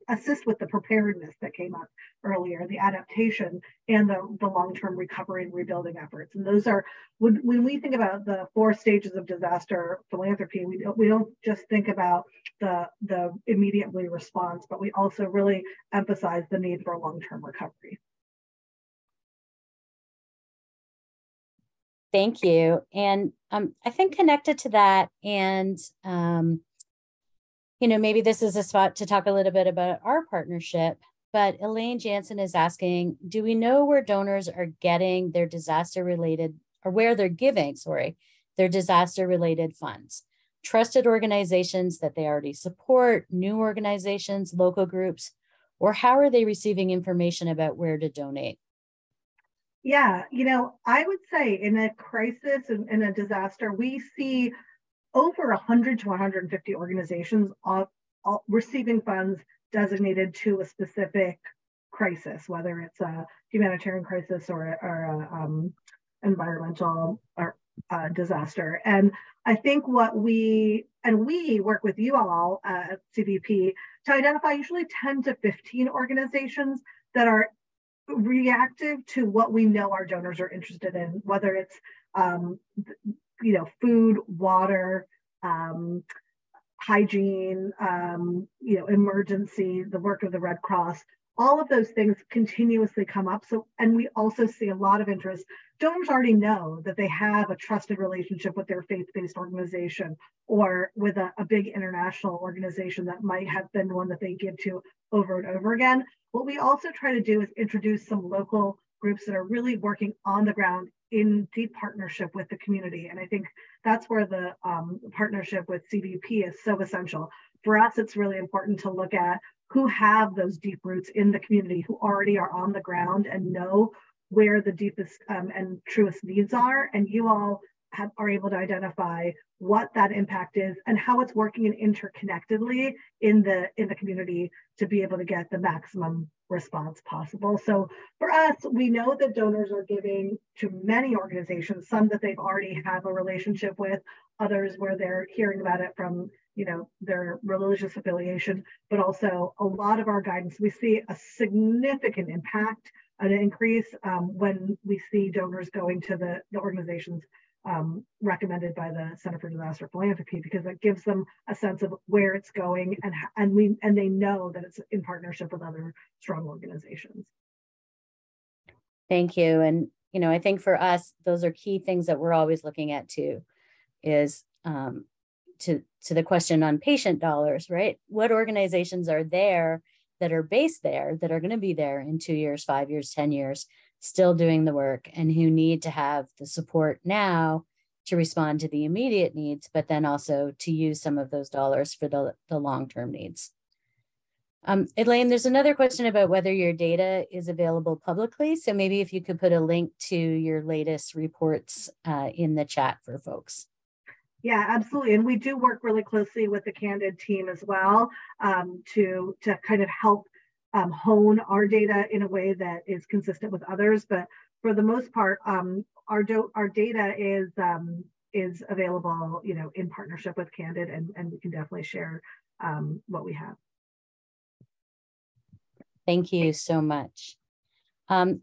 C: assist with the preparedness that came up earlier, the adaptation and the long-term recovery and rebuilding efforts. And those are, when we think about the 4 stages of disaster philanthropy, we don't just think about the immediately response, but we also really emphasize the need for long-term recovery.
A: Thank you. And I think connected to that, and maybe this is a spot to talk a little bit about our partnership. but Elaine Jansen is asking, do we know where donors are getting their disaster-related, or where they're giving, sorry, their disaster-related funds? Trusted organizations that they already support, new organizations, local groups, or how are they receiving information about where to donate?
C: Yeah, I would say in a crisis and in a disaster, we see over 100 to 150 organizations all receiving funds designated to a specific crisis, whether it's a humanitarian crisis or a environmental or disaster. And I think we work with you all at CVP to identify usually 10 to 15 organizations that are reactive to what we know our donors are interested in, whether it's food, water, hygiene, emergency, the work of the Red Cross. All of those things continuously come up. And we also see a lot of interest. Donors already know that they have a trusted relationship with their faith-based organization or with a big international organization that might have been one that they give to over and over again. What we also try to do is introduce some local groups that are really working on the ground in deep partnership with the community. And I think that's where the partnership with CVP is so essential. For us, it's really important to look at who have those deep roots in the community, who already are on the ground and know where the deepest and truest needs are. And you all are able to identify what that impact is and how it's working interconnectedly in the community to be able to get the maximum response possible. So for us, we know that donors are giving to many organizations, some that they've already have a relationship with, others where they're hearing about it from their religious affiliation, but also a lot of our guidance, we see a significant impact, an increase when we see donors going to the organizations recommended by the Center for Disaster Philanthropy, because it gives them a sense of where it's going, and they know that it's in partnership with other strong organizations.
A: Thank you. And I think for us, those are key things that we're always looking at too, is to the question on patient dollars, right? What organizations are there that are based there, that are going to be there in 2 years, 5 years, 10 years, still doing the work, and who need to have the support now to respond to the immediate needs, but then also to use some of those dollars for the long-term needs. Elaine, there's another question about whether your data is available publicly. So maybe if you could put a link to your latest reports in the chat for folks.
C: Yeah, absolutely. And we do work really closely with the Candid team as well to kind of help hone our data in a way that is consistent with others. But for the most part, our data is available, in partnership with Candid, and we can definitely share what we have.
A: Thank you so much. I'm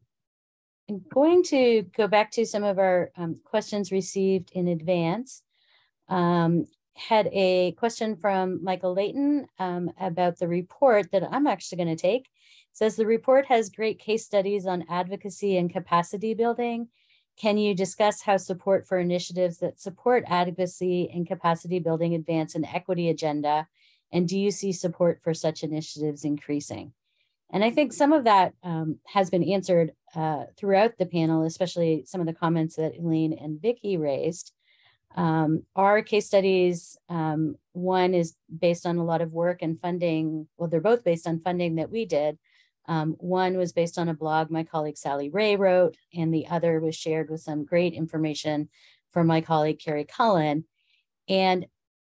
A: going to go back to some of our questions received in advance. Had a question from Michael Layton about the report that I'm actually going to take. It says the report has great case studies on advocacy and capacity building. Can you discuss how support for initiatives that support advocacy and capacity building advance an equity agenda? And do you see support for such initiatives increasing? And I think some of that has been answered throughout the panel, especially some of the comments that Elaine and Vicki raised. Our case studies, one is based on a lot of work and funding. Well, they're both based on funding that we did. One was based on a blog my colleague Sally Ray wrote, and the other was shared with some great information from my colleague Carrie Cullen. And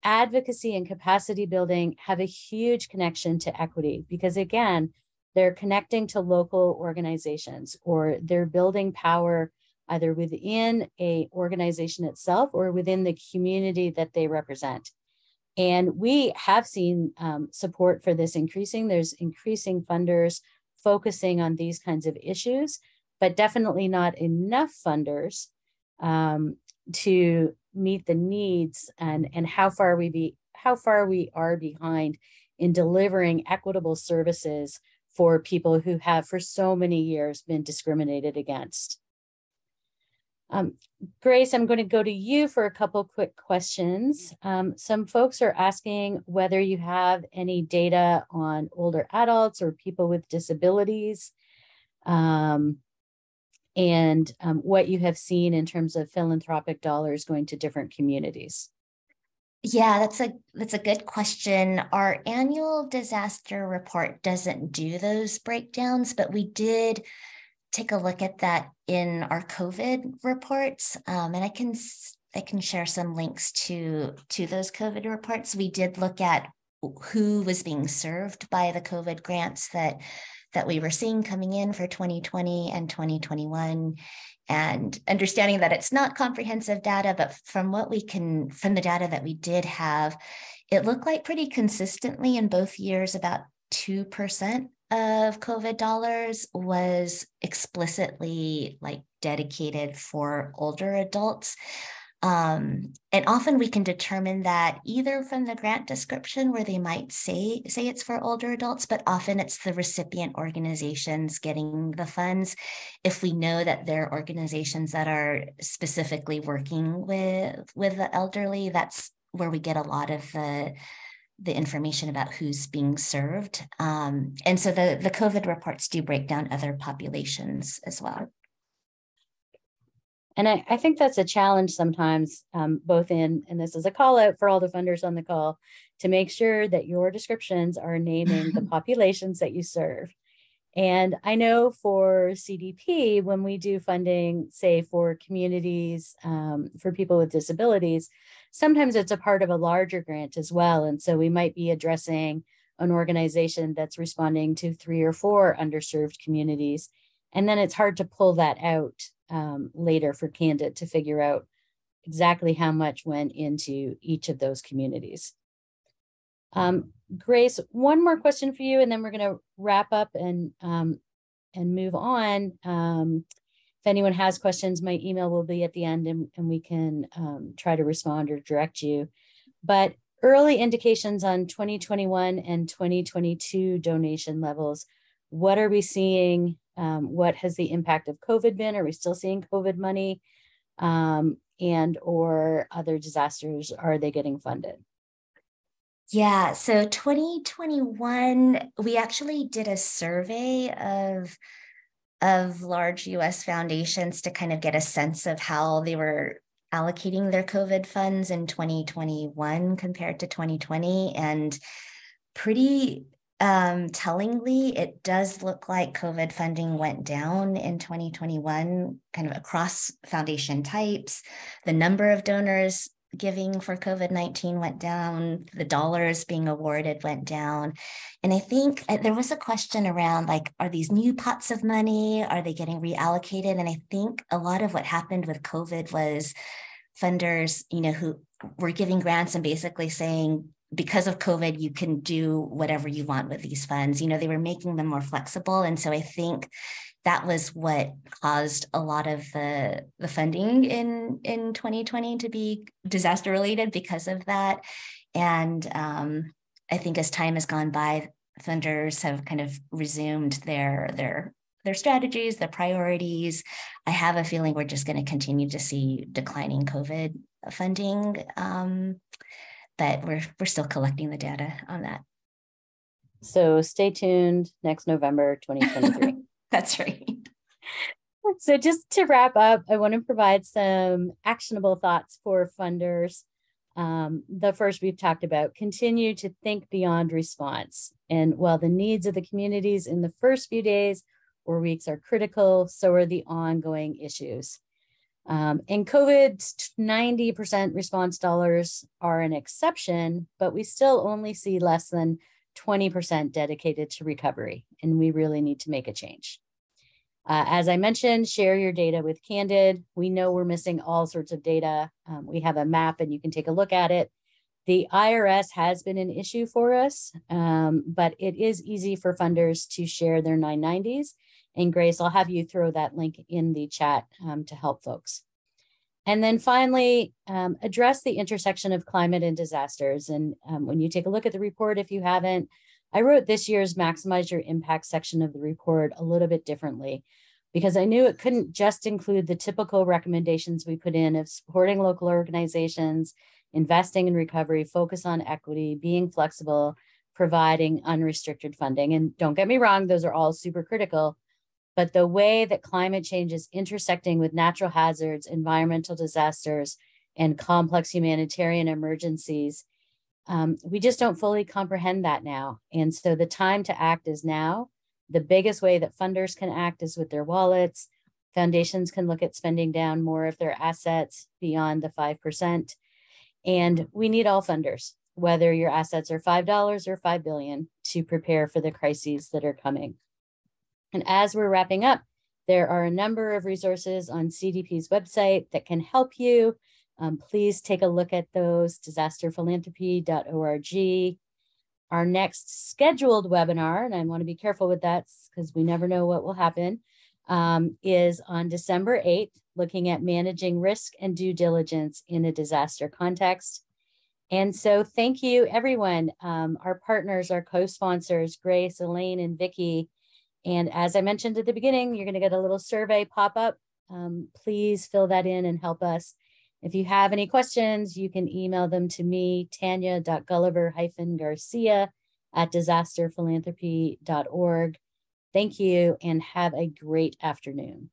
A: advocacy and capacity building have a huge connection to equity, because again, they're connecting to local organizations, or they're building power either within a organization itself or within the community that they represent. And we have seen support for this increasing. There's increasing funders focusing on these kinds of issues, but definitely not enough funders to meet the needs and how far we are behind in delivering equitable services for people who have for so many years been discriminated against. Grace, I'm going to go to you for a couple quick questions. Some folks are asking whether you have any data on older adults or people with disabilities, and what you have seen in terms of philanthropic dollars going to different communities.
B: Yeah, that's a good question. Our annual disaster report doesn't do those breakdowns, but we did take a look at that in our COVID reports, and I can share some links to those COVID reports. We did look at who was being served by the COVID grants that we were seeing coming in for 2020 and 2021, and understanding that it's not comprehensive data, but from the data that we did have, it looked like pretty consistently in both years about 2% of COVID dollars was explicitly like dedicated for older adults. And often we can determine that either from the grant description where they might say it's for older adults, but often it's the recipient organizations getting the funds. If we know that they're organizations that are specifically working with the elderly, that's where we get a lot of the information about who's being served. And so the COVID reports do break down other populations as well.
A: And I think that's a challenge sometimes, both and this is a call out for all the funders on the call, to make sure that your descriptions are naming the populations that you serve. And I know for CDP, when we do funding, say for communities, for people with disabilities, sometimes it's a part of a larger grant as well. And so we might be addressing an organization that's responding to 3 or 4 underserved communities. And then it's hard to pull that out later for Candid to figure out exactly how much went into each of those communities. Grace, one more question for you, and then we're going to wrap up and move on. If anyone has questions, my email will be at the end, and we can try to respond or direct you. But early indications on 2021 and 2022 donation levels, what are we seeing? What has the impact of COVID been? Are we still seeing COVID money? And or other disasters, are they getting funded?
B: Yeah, so 2021, we actually did a survey of large US foundations to kind of get a sense of how they were allocating their COVID funds in 2021 compared to 2020. And pretty tellingly, it does look like COVID funding went down in 2021, kind of across foundation types. The number of donors giving for COVID-19 went down, the dollars being awarded went down. And I think there was a question around, like, are these new pots of money? Are they getting reallocated? And I think a lot of what happened with COVID was funders, who were giving grants and basically saying, because of COVID, you can do whatever you want with these funds. They were making them more flexible. And so I think that was what caused a lot of the funding in 2020 to be disaster related because of that. And I think as time has gone by, funders have kind of resumed their strategies, their priorities. I have a feeling we're just going to continue to see declining COVID funding, but we're still collecting the data on that.
A: So stay tuned next November 2023.
B: That's right.
A: So just to wrap up, I want to provide some actionable thoughts for funders. The first we've talked about, continue to think beyond response. And while the needs of the communities in the first few days or weeks are critical, so are the ongoing issues. In COVID, 90% response dollars are an exception, but we still only see less than 20% dedicated to recovery, and we really need to make a change. As I mentioned, share your data with Candid. We know we're missing all sorts of data. We have a map and you can take a look at it. The IRS has been an issue for us, but it is easy for funders to share their 990s. And Grace, I'll have you throw that link in the chat to help folks. And then finally, address the intersection of climate and disasters. And when you take a look at the report, if you haven't, I wrote this year's Maximize Your Impact section of the report a little bit differently. because I knew it couldn't just include the typical recommendations we put in of supporting local organizations, investing in recovery, focus on equity, being flexible, providing unrestricted funding. And don't get me wrong, those are all super critical, but the way that climate change is intersecting with natural hazards, environmental disasters, and complex humanitarian emergencies, we just don't fully comprehend that now. And so the time to act is now. The biggest way that funders can act is with their wallets. Foundations can look at spending down more of their assets beyond the 5%. And we need all funders, whether your assets are $5 or $5 billion, to prepare for the crises that are coming. And as we're wrapping up, there are a number of resources on CDP's website that can help you. Please take a look at those, disasterphilanthropy.org. Our next scheduled webinar, and I want to be careful with that because we never know what will happen, is on December 8th, looking at managing risk and due diligence in a disaster context. And so thank you, everyone, our partners, our co-sponsors, Grace, Elaine, and Vicki. And as I mentioned at the beginning, you're going to get a little survey pop up. Please fill that in and help us. If you have any questions, you can email them to me, tanya.gulliver-garcia@disasterphilanthropy.org. Thank you and have a great afternoon.